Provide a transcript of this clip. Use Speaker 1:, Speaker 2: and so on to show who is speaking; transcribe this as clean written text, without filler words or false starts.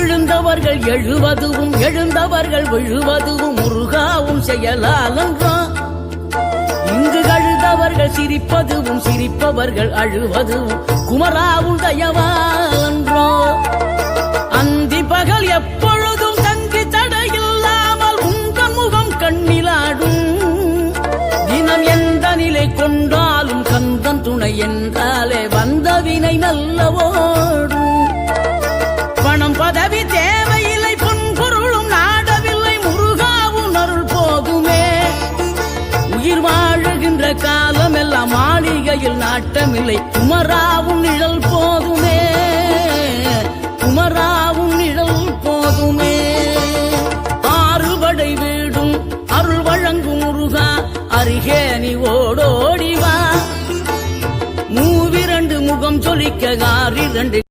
Speaker 1: விழுந்தவர்கள் எழுவதுவும் எழுந்தவர்கள் விழுவதுவும் முருகாவும் செயலாலன்றோ. இங்கு அழுதவர்கள் சிரிப்பதுவும் சிரிப்பவர்கள் அழுவதுவும் குமராவும் தயவாலன்றோ. அந்தி பகல் எப்பொழுதும் தங்கி தடையில்லாமல் உங்கள் முகம் கண்ணிலாடும். தினம் எந்த நிலை கொண்டாலும் கந்தன் துணை என்றாலே வந்த வினை நல்லவோடும். பணம் பதவி தேவையில்லை பொன்பொருளும் நாடவில்லை முருகாவும் அருள் போதுமே. உயிர் வாழுகின்ற காலம் எல்லாம் மாளிகையில் நாட்டமில்லை குமராவும் நிழல் போதுமே. குமராவும் நிழல் போதுமே. ஆறுபடை வீடும் அருள் வழங்கும் முருகா அருகே நீ ஓடோடிவா. மூவிரண்டு முகம் சொலிக்க 6